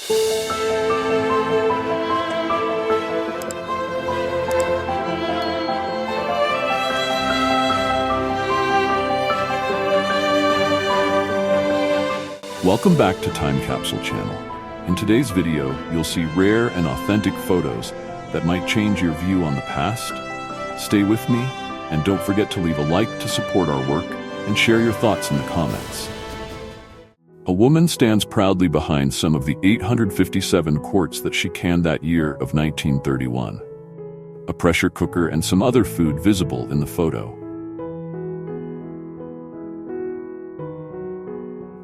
Welcome back to Time Capsule Channel. In today's video, you'll see rare and authentic photos that might change your view on the past. Stay with me, and don't forget to leave a like to support our work and share your thoughts in the comments. A woman stands proudly behind some of the 857 quarts that she canned that year of 1931. A pressure cooker and some other food visible in the photo.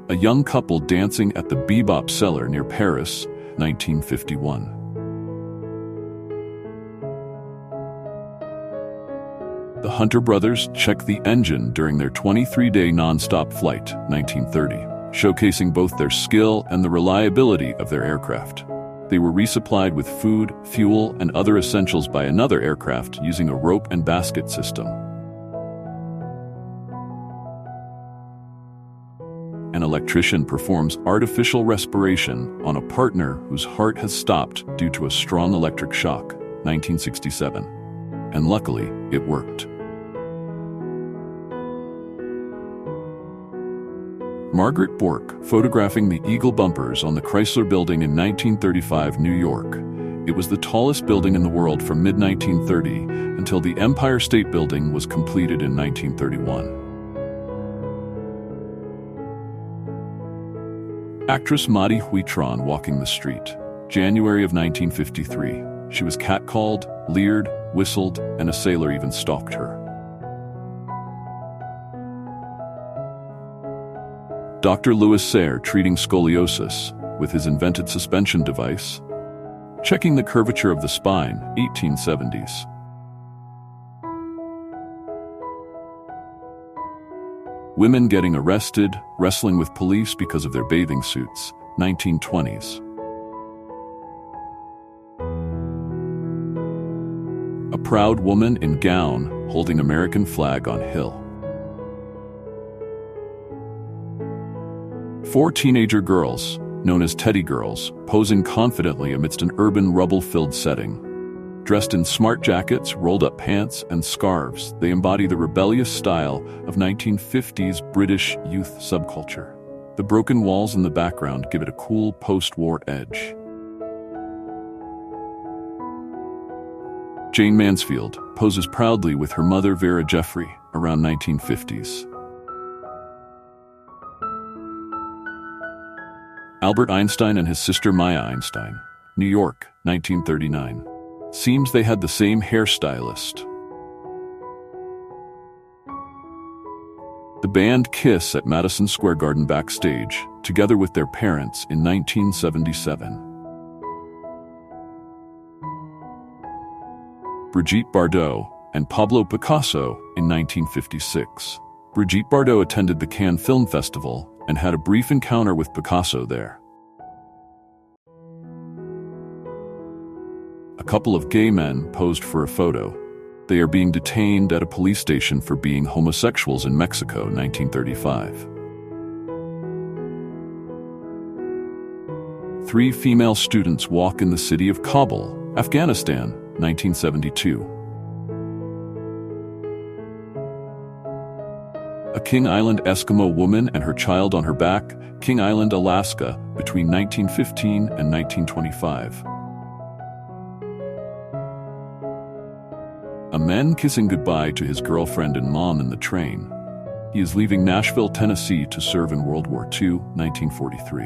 A young couple dancing at the Bebop Cellar near Paris, 1951. The Hunter brothers checked the engine during their 23-day non-stop flight, 1930, showcasing both their skill and the reliability of their aircraft. They were resupplied with food, fuel, and other essentials by another aircraft using a rope and basket system. An electrician performs artificial respiration on a partner whose heart has stopped due to a strong electric shock, 1967. And luckily, it worked. Margaret Bork, photographing the Eagle bumpers on the Chrysler Building in 1935, New York. It was the tallest building in the world from mid-1930 until the Empire State Building was completed in 1931. Actress Maudie Huitron walking the street. January of 1953. She was catcalled, leered, whistled, and a sailor even stalked her. Dr. Louis Sayre treating scoliosis with his invented suspension device. Checking the curvature of the spine, 1870s. Women getting arrested, wrestling with police because of their bathing suits, 1920s. A proud woman in gown holding American flag on hill. 4 teenager girls, known as Teddy Girls, posing confidently amidst an urban rubble-filled setting. Dressed in smart jackets, rolled-up pants, and scarves, they embody the rebellious style of 1950s British youth subculture. The broken walls in the background give it a cool post-war edge. Jane Mansfield poses proudly with her mother Vera Jeffrey around 1950s. Albert Einstein and his sister Maya Einstein, New York, 1939. Seems they had the same hairstylist. The band Kiss at Madison Square Garden backstage, together with their parents in 1977. Brigitte Bardot and Pablo Picasso in 1956. Brigitte Bardot attended the Cannes Film Festival and had a brief encounter with Picasso there. A couple of gay men posed for a photo. They are being detained at a police station for being homosexuals in Mexico, 1935. 3 female students walk in the city of Kabul, Afghanistan, 1972. A King Island Eskimo woman and her child on her back, King Island, Alaska, between 1915 and 1925. A man kissing goodbye to his girlfriend and mom in the train. He is leaving Nashville, Tennessee to serve in World War II, 1943.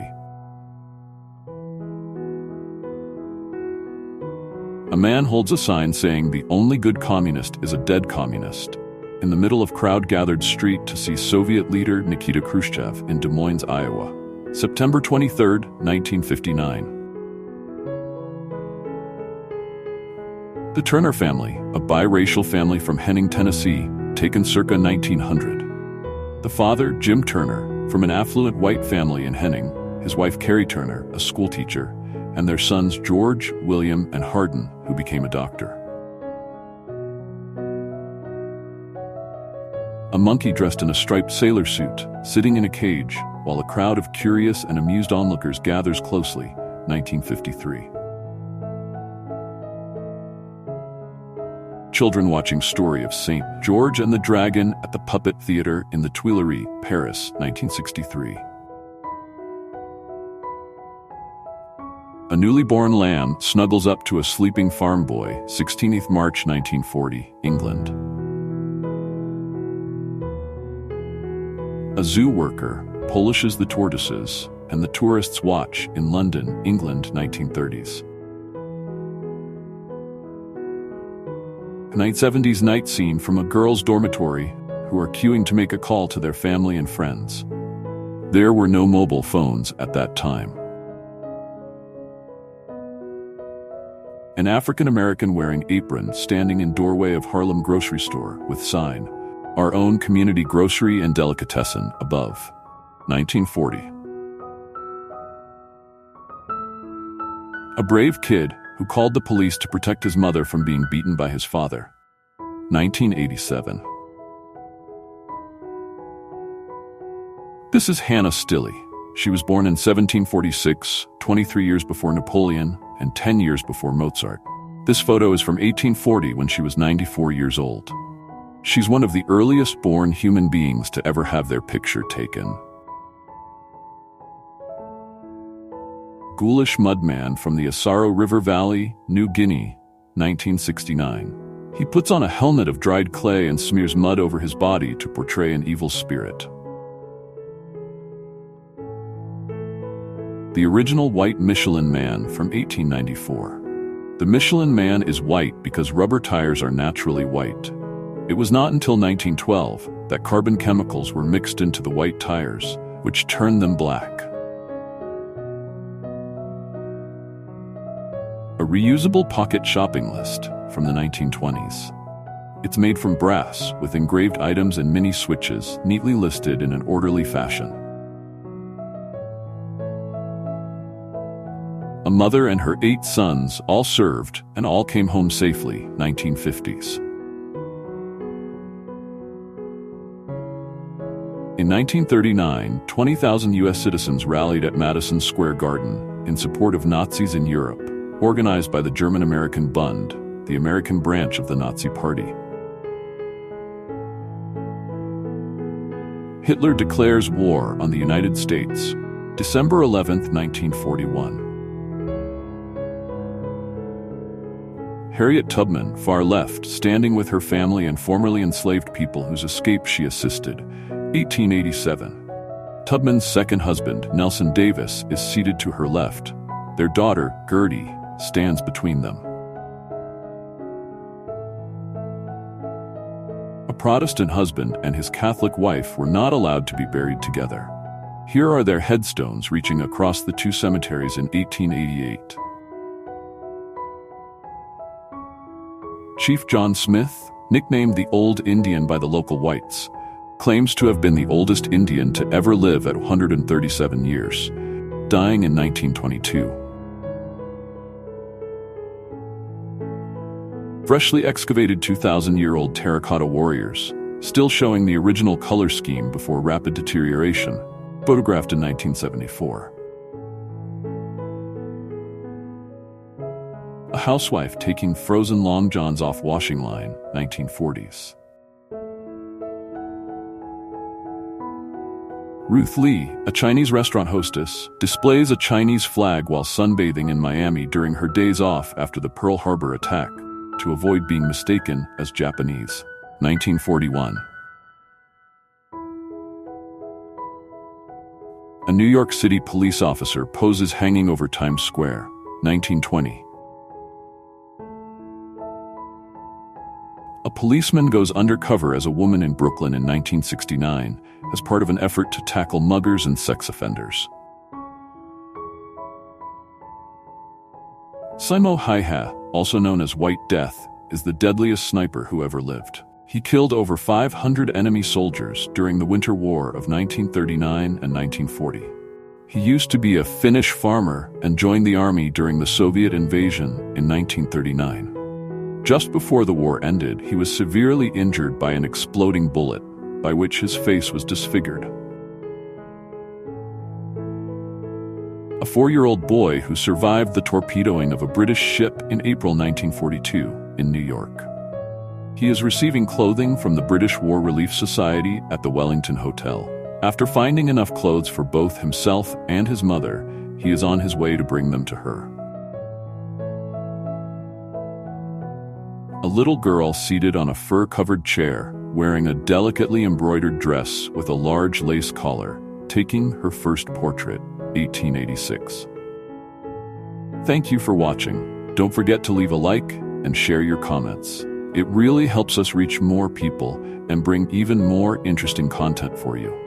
A man holds a sign saying the only good communist is a dead communist, in the middle of crowd-gathered street to see Soviet leader Nikita Khrushchev in Des Moines, Iowa. September 23, 1959. The Turner family, a biracial family from Henning, Tennessee, taken circa 1900. The father, Jim Turner, from an affluent white family in Henning, his wife Carrie Turner, a schoolteacher, and their sons George, William, and Hardin, who became a doctor. A monkey dressed in a striped sailor suit, sitting in a cage, while a crowd of curious and amused onlookers gathers closely, 1953. Children watching Story of St. George and the Dragon at the Puppet Theatre in the Tuileries, Paris, 1963. A newly born lamb snuggles up to a sleeping farm boy, 16th March 1940, England. A zoo worker polishes the tortoises, and the tourists watch in London, England, 1930s. A 1970s night scene from a girls' dormitory who are queuing to make a call to their family and friends. There were no mobile phones at that time. An African-American wearing apron standing in doorway of Harlem grocery store with sign, "Our own community grocery and delicatessen," above. 1940. A brave kid who called the police to protect his mother from being beaten by his father. 1987. This is Hannah Stilley. She was born in 1746, 23 years before Napoleon, and 10 years before Mozart. This photo is from 1840 when she was 94 years old. She's one of the earliest born human beings to ever have their picture taken. Ghoulish mudman from the Asaro River Valley, New Guinea, 1969. He puts on a helmet of dried clay and smears mud over his body to portray an evil spirit. The original white Michelin Man from 1894. The Michelin Man is white because rubber tires are naturally white. It was not until 1912 that carbon chemicals were mixed into the white tires, which turned them black. A reusable pocket shopping list from the 1920s. It's made from brass with engraved items and mini switches neatly listed in an orderly fashion. A mother and her 8 sons all served and all came home safely, 1950s. In 1939, 20,000 U.S. citizens rallied at Madison Square Garden in support of Nazis in Europe, organized by the German-American Bund, the American branch of the Nazi Party. Hitler declares war on the United States, December 11, 1941. Harriet Tubman, far left, standing with her family and formerly enslaved people whose escape she assisted, 1887. Tubman's second husband, Nelson Davis, is seated to her left. Their daughter, Gertie, stands between them. A Protestant husband and his Catholic wife were not allowed to be buried together. Here are their headstones reaching across the 2 cemeteries in 1888. Chief John Smith, nicknamed the Old Indian by the local whites, claims to have been the oldest Indian to ever live at 137 years, dying in 1922. Freshly excavated 2,000-year-old terracotta warriors, still showing the original color scheme before rapid deterioration, photographed in 1974. A housewife taking frozen long johns off washing line, 1940s. Ruth Lee, a Chinese restaurant hostess, displays a Chinese flag while sunbathing in Miami during her days off after the Pearl Harbor attack, to avoid being mistaken as Japanese, 1941. A New York City police officer poses hanging over Times Square, 1920. A policeman goes undercover as a woman in Brooklyn in 1969 as part of an effort to tackle muggers and sex offenders. Simo Häyhä, also known as White Death, is the deadliest sniper who ever lived. He killed over 500 enemy soldiers during the Winter War of 1939 and 1940. He used to be a Finnish farmer and joined the army during the Soviet invasion in 1939. Just before the war ended, he was severely injured by an exploding bullet, by which his face was disfigured. a 4-year-old boy who survived the torpedoing of a British ship in April 1942 in New York. He is receiving clothing from the British War Relief Society at the Wellington Hotel. After finding enough clothes for both himself and his mother, he is on his way to bring them to her. A little girl seated on a fur-covered chair, wearing a delicately embroidered dress with a large lace collar, taking her first portrait, 1886. Thank you for watching. Don't forget to leave a like and share your comments. It really helps us reach more people and bring even more interesting content for you.